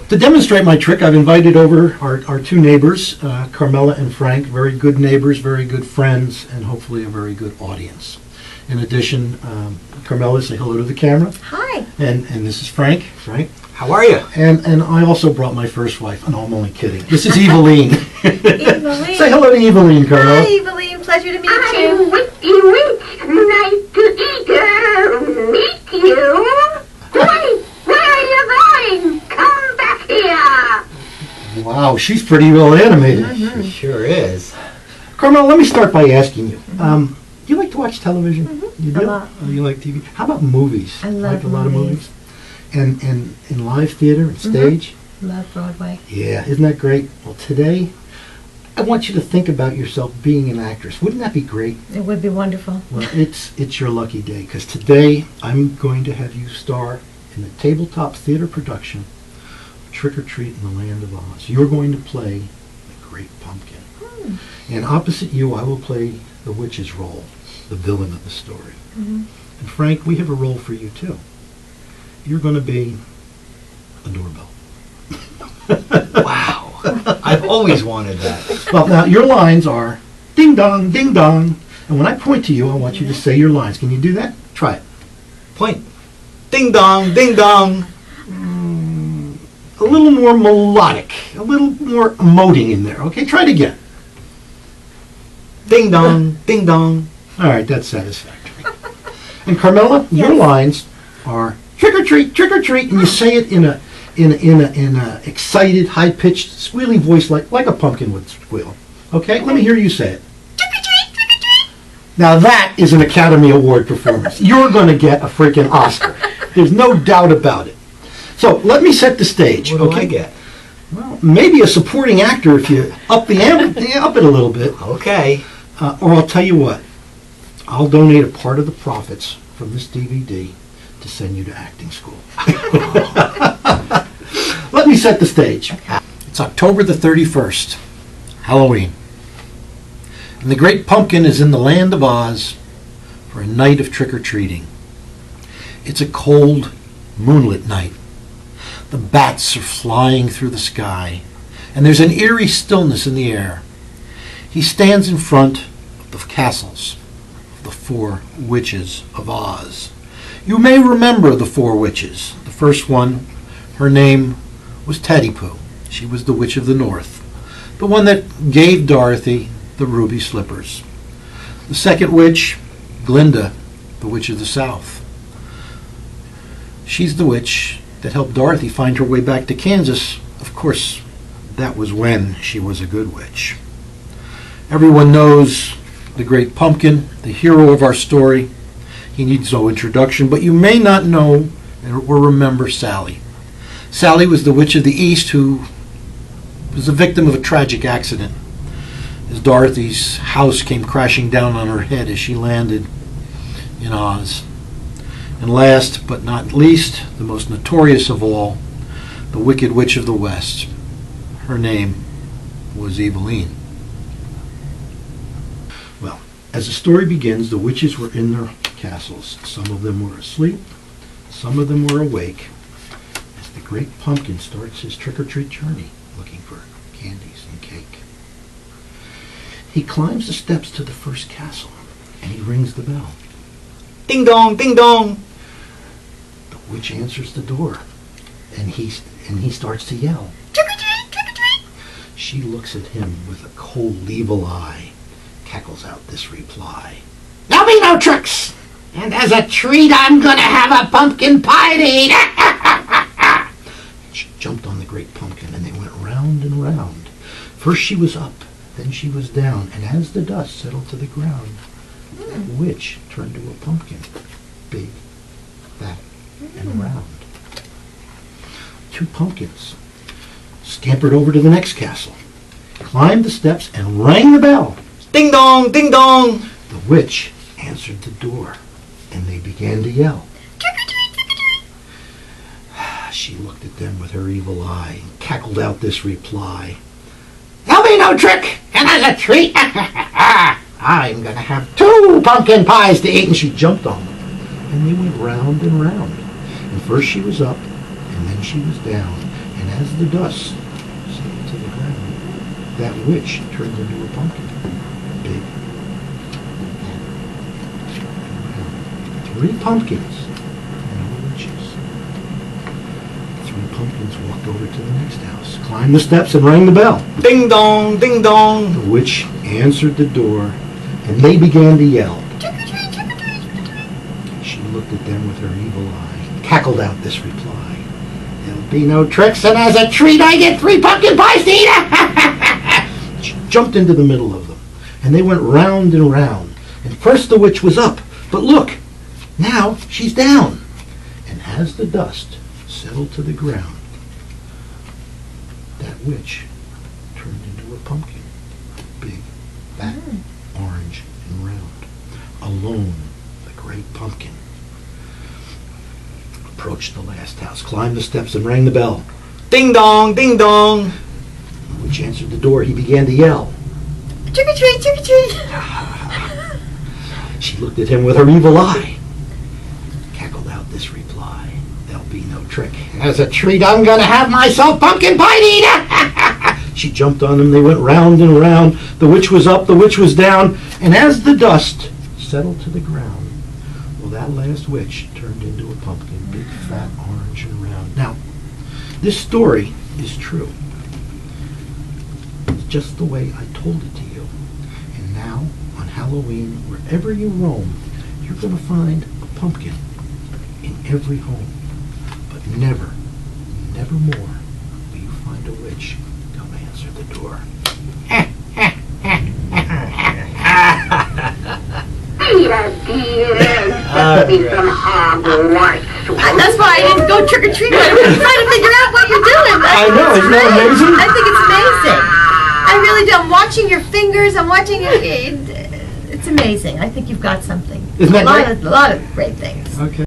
To demonstrate my trick, I've invited over our two neighbors, Carmela and Frank, very good neighbors, very good friends, and hopefully a very good audience. In addition, Carmela, say hello to the camera. Hi. And this is Frank. Frank. How are you? And I also brought my first wife. No, I'm only kidding. This is Eveline. Eveline. Say hello to Eveline, Carmela. Hi, Eveline. Pleasure to meet you. Nice to meet you. Where are you going? Come back here. Wow, she's pretty well animated. She sure is. Carmela, let me start by asking you. Do you like to watch television? You do? A lot. Oh, you like TV? How about movies? I love like a lot of movies. movies? And in live theater and stage? Love Broadway. Yeah, isn't that great? Well, today, I want you to think about yourself being an actress. Wouldn't that be great? It would be wonderful. Well, it's your lucky day, because today I'm going to have you star in the tabletop theater production of Trick or Treat in the Land of Oz. You're going to play the Great Pumpkin. And opposite you, I will play the witch's role, the villain of the story. And Frank, we have a role for you too. You're going to be a doorbell. Wow. I've always wanted that. Well, now your lines are ding dong, ding dong. And when I point to you, I want you to say your lines. Can you do that? Try it. Point. Ding dong, ding dong. A little more melodic, a little more emoting in there. Okay, try it again. Ding dong, ding dong. All right, that's satisfactory. And Carmela, your Yes. lines are trick or treat, and you say it in a excited, high pitched, squealing voice like a pumpkin would squeal. Okay, let me hear you say it. Trick or treat, trick or treat. Now that is an Academy Award performance. You're going to get a freaking Oscar. There's no doubt about it. So let me set the stage. What do okay? I get? Well, maybe a supporting actor if you up it a little bit. Okay. Or I'll tell you what, I'll donate a part of the profits from this DVD to send you to acting school. Let me set the stage. It's October the 31st, Halloween. And the Great Pumpkin is in the Land of Oz for a night of trick-or-treating. It's a cold, moonlit night. The bats are flying through the sky, and there's an eerie stillness in the air. He stands in front of the castles of the 4 witches of Oz. You may remember the 4 witches. The first one, her name was Teddypoo. She was the witch of the north, the one that gave Dorothy the ruby slippers. The second witch, Glinda, the witch of the south. She's the witch that helped Dorothy find her way back to Kansas. Of course, that was when she was a good witch. Everyone knows the Great Pumpkin, the hero of our story. He needs no introduction, but you may not know or remember Sally. Sally was the witch of the East who was the victim of a tragic accident as Dorothy's house came crashing down on her head as she landed in Oz. And last but not least, the most notorious of all, the Wicked Witch of the West. Her name was Eveline. Well, as the story begins, the witches were in their castles. Some of them were asleep, some of them were awake, as the Great Pumpkin starts his trick-or-treat journey, looking for candies and cake. He climbs the steps to the first castle, and he rings the bell. Ding dong, ding dong. The witch answers the door, and he starts to yell. Trick or treat, trick or treat. She looks at him with a cold, evil eye, cackles out this reply. There'll be no tricks! And as a treat, I'm gonna have a pumpkin pie to eat! And she jumped on the Great Pumpkin, and they went round and round. First she was up, then she was down, and as the dust settled to the ground, that witch turned to a pumpkin. Big, fat, and round. 2 pumpkins scampered over to the next castle, climbed the steps, and rang the bell. Ding dong, ding dong. The witch answered the door, and they began to yell. Trick or treat, trick or treat. She looked at them with her evil eye and cackled out this reply. There'll be no trick, and as a treat, I'm going to have 2 pumpkin pies to eat. And she jumped on them, and they went round and round. And first she was up, and then she was down. And as the dust settled to the ground, that witch turned into a pumpkin. Big, fat, and round. 3 pumpkins, no witches. 3 pumpkins walked over to the next house, climbed the steps, and rang the bell. Ding dong, ding dong. The witch answered the door, and they began to yell. She looked at them with her evil eye, cackled out this reply. There'll be no tricks, and as a treat I get 3 pumpkin pies to eat. She jumped into the middle of them, and they went round and round. And first the witch was up, but look, now she's down. And as the dust settled to the ground, that witch turned into a pumpkin, big, fat, orange, and round. Alone, the great pumpkin approached the last house, climbed the steps, and rang the bell. Ding dong, ding dong. The witch answered the door. He began to yell. Trick or treat, trick or treat. She looked at him with her evil eye, cackled out this reply. There'll be no trick. As a treat, I'm going to have myself pumpkin pie to eat. She jumped on him. They went round and round. The witch was up, the witch was down. And as the dust settled to the ground, well, that last witch turned into a pumpkin, big, fat, orange, and round. Now, this story is true. It's just the way I told it to you. And now, on Halloween, wherever you roam, you're going to find a pumpkin in every home. But never, never more will you find a witch come answer the door. That's why I didn't go trick or treat. I was trying to figure out what you're doing. I know, isn't that amazing? I think it's amazing. I really do. I'm watching your fingers. I'm watching it. It's amazing. I think you've got something. Isn't that great? A lot of great things. Okay.